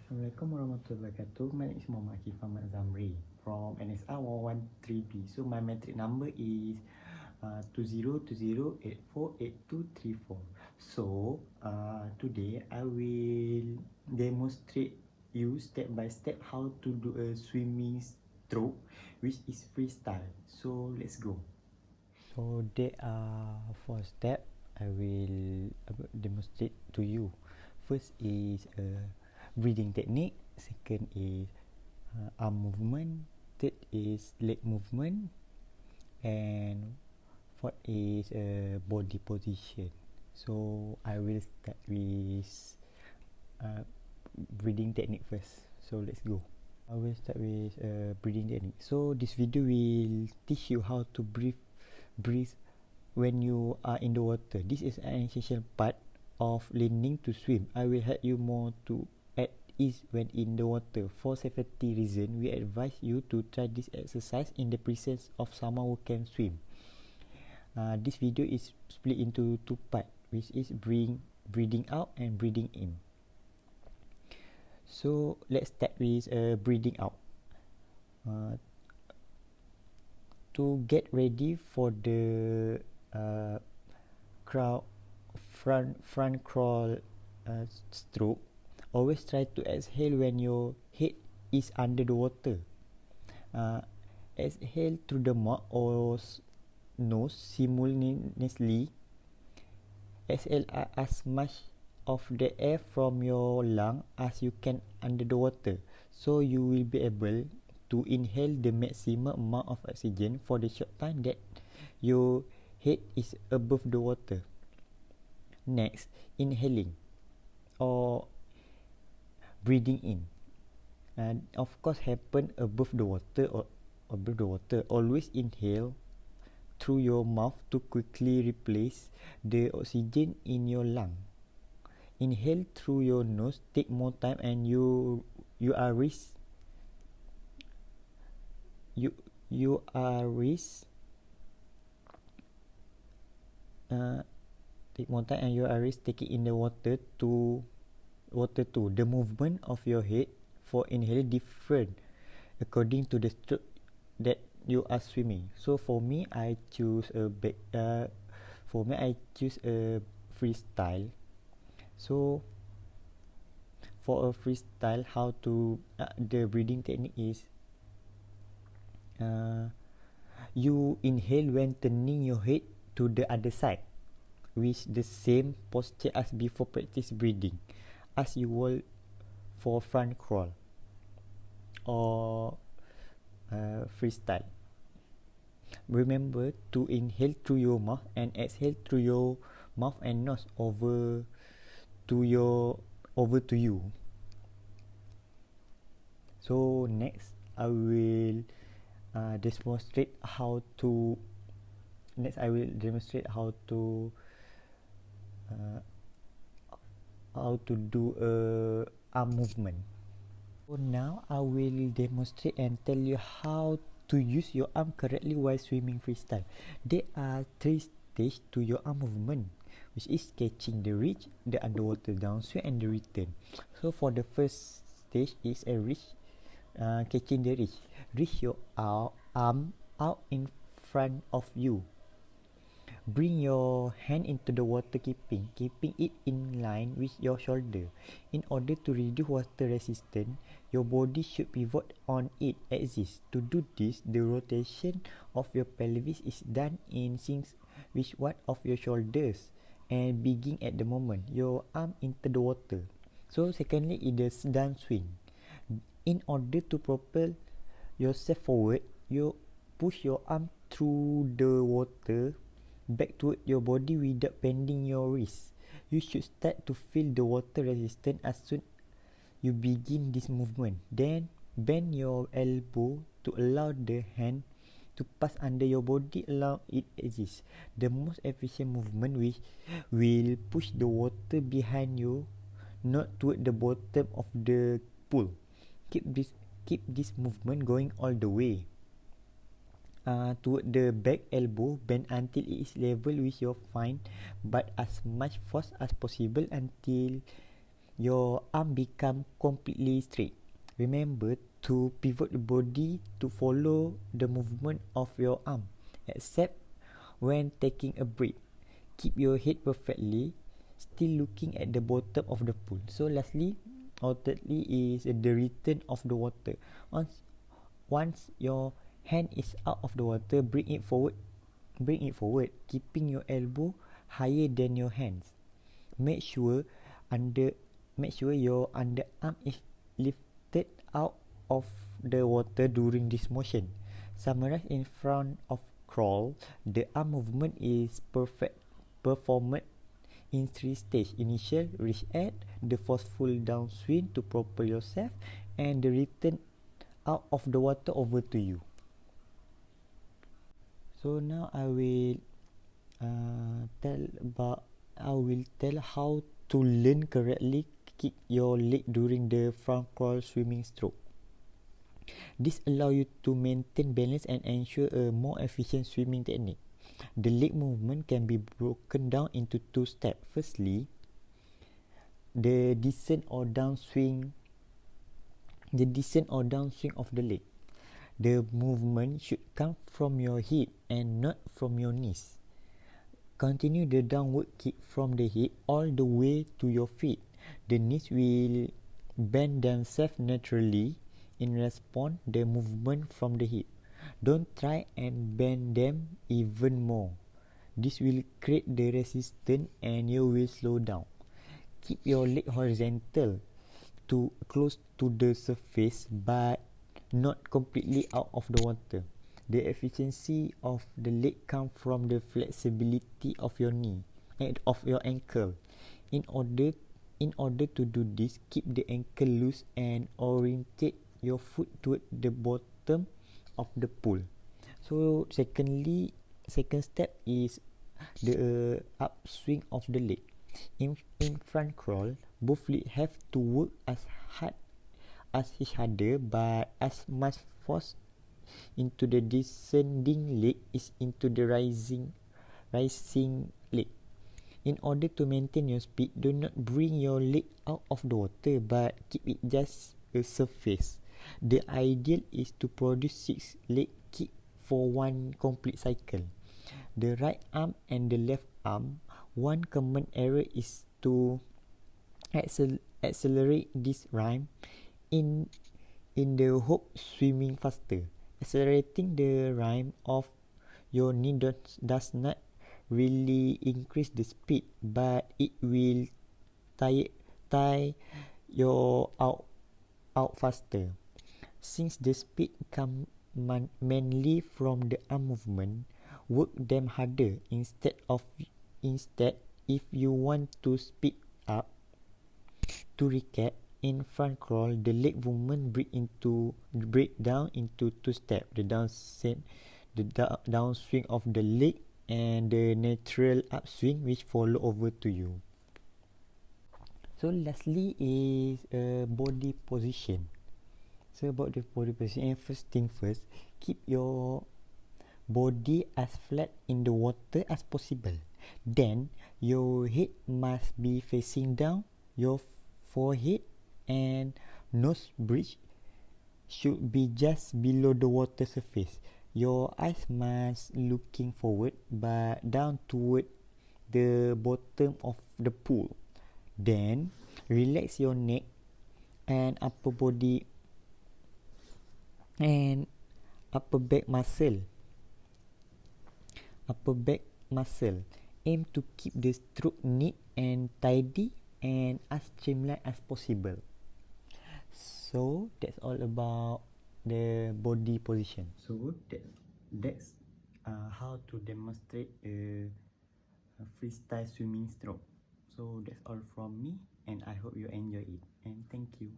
Assalamualaikum warahmatullahi wabarakatuh. My name is Muhammad Akif Ahmad Zamri from NSR 113B. So my metric number is 2020848234. So today I will demonstrate you step by step how to do a swimming stroke, which is freestyle. So let's go. So there are 4 steps I will demonstrate to you. First is breathing technique. Second is arm movement. Third is leg movement. And fourth is body position. So I will start with breathing technique first. So let's go. I will start with breathing technique. So this video will teach you how to breathe when you are in the water. This is an essential part of learning to swim. I will help you more to at ease when in the water. For safety reasons, we advise you to try this exercise in the presence of someone who can swim. This video is split into 2 parts, which is breathing out and breathing in. So let's start with breathing out. To get ready for the front crawl stroke, always try to exhale when your head is under the water. Exhale through the mouth or nose simultaneously. Exhale as much of the air from your lung as you can under the water, so you will be able to inhale the maximum amount of oxygen for the short time that your head is above the water. Next, inhaling or breathing in. Of course, happen above the water or above the water. Always inhale through your mouth to quickly replace the oxygen in your lung. Inhale through your nose, take more time, and you are risk take more time and you are risk taking in the water too. The movement of your head for inhaling different according to the stroke that you are swimming. So for me, I choose a freestyle. So for a freestyle, how to the breathing technique is you inhale when turning your head to the other side with the same posture as before practice breathing, as you would for front crawl or freestyle. Remember to inhale through your mouth and exhale through your mouth and nose over to you. So next I will demonstrate how to do a arm movement. So now I will demonstrate and tell you how to use your arm correctly while swimming freestyle. There are 3 stages to your arm movement, which is catching the reach, the underwater downswing, and the return. So for the first stage is a reach, catching the reach. Reach your arm out in front of you. Bring your hand into the water, keeping it in line with your shoulder. In order to reduce water resistance, your body should pivot on its axis. To do this, the rotation of your pelvis is done in sync with one of your shoulders and begin at the moment your arm into the water. So secondly is the downswing. In order to propel yourself forward, you push your arm through the water back toward your body without bending your wrist. You should start to feel the water resistance as soon you begin this movement. Then bend your elbow to allow the hand to pass under your body along its axis. The most efficient movement which will push the water behind you, not toward the bottom of the pool. Keep this movement going all the way. Toward the back elbow, bend until it is level with your spine, but as much force as possible until your arm become completely straight. Remember to pivot the body to follow the movement of your arm, except when taking a break. Keep your head perfectly still looking at the bottom of the pool. So lastly, or thirdly, is the return of the water. Once your hand is out of the water, bring it forward, keeping your elbow higher than your hands. Make sure under make sure your underarm is lifted out of the water during this motion. Summarize: in front of crawl, the arm movement is performed in three stages: initial, reach at, the forceful downswing to propel yourself, and the return out of the water over to you. So now I will tell how to learn correctly kick your leg during the front crawl swimming stroke. This allows you to maintain balance and ensure a more efficient swimming technique. The leg movement can be broken down into two steps. Firstly, the descent or downswing of the leg. The movement should come from your hip and not from your knees. Continue the downward kick from the hip all the way to your feet. The knees will bend themselves naturally in response to the movement from the hip. Don't try and bend them even more. This will create the resistance and you will slow down. Keep your leg horizontal to close to the surface but not completely out of the water. The efficiency of the leg comes from the flexibility of your knee and of your ankle. In order to do this, keep the ankle loose and orientate your foot toward the bottom of the pool. So second step is the upswing of the leg. In front crawl, both legs have to work as hard as each other, but as much force into the descending leg is into the rising leg. In order to maintain your speed, do not bring your leg out of the water, but keep it just a surface. The ideal is to produce 6 leg kick for one complete cycle. The right arm and the left arm. One common error is to accelerate this rhyme in the hope swimming faster. Accelerating the rhyme of your knee does not really increase the speed, but it will tie your out faster. Since the speed comes mainly from the arm movement, work them harder instead. If you want to speed up, to recap, in front crawl, the leg movement break down into two steps: the downswing of the leg and the natural upswing which follow over to you. So lastly is body position. So about the body position, and first thing first, keep your body as flat in the water as possible. Then your head must be facing down. Your forehead and nose bridge should be just below the water surface. Your eyes must looking forward but down toward the bottom of the pool. Then relax your neck and upper body and upper back muscle. Aim to keep the stroke neat and tidy and as streamlined as possible. So that's all about the body position. So that's how to demonstrate a freestyle swimming stroke. So that's all from me, and I hope you enjoy it, and thank you.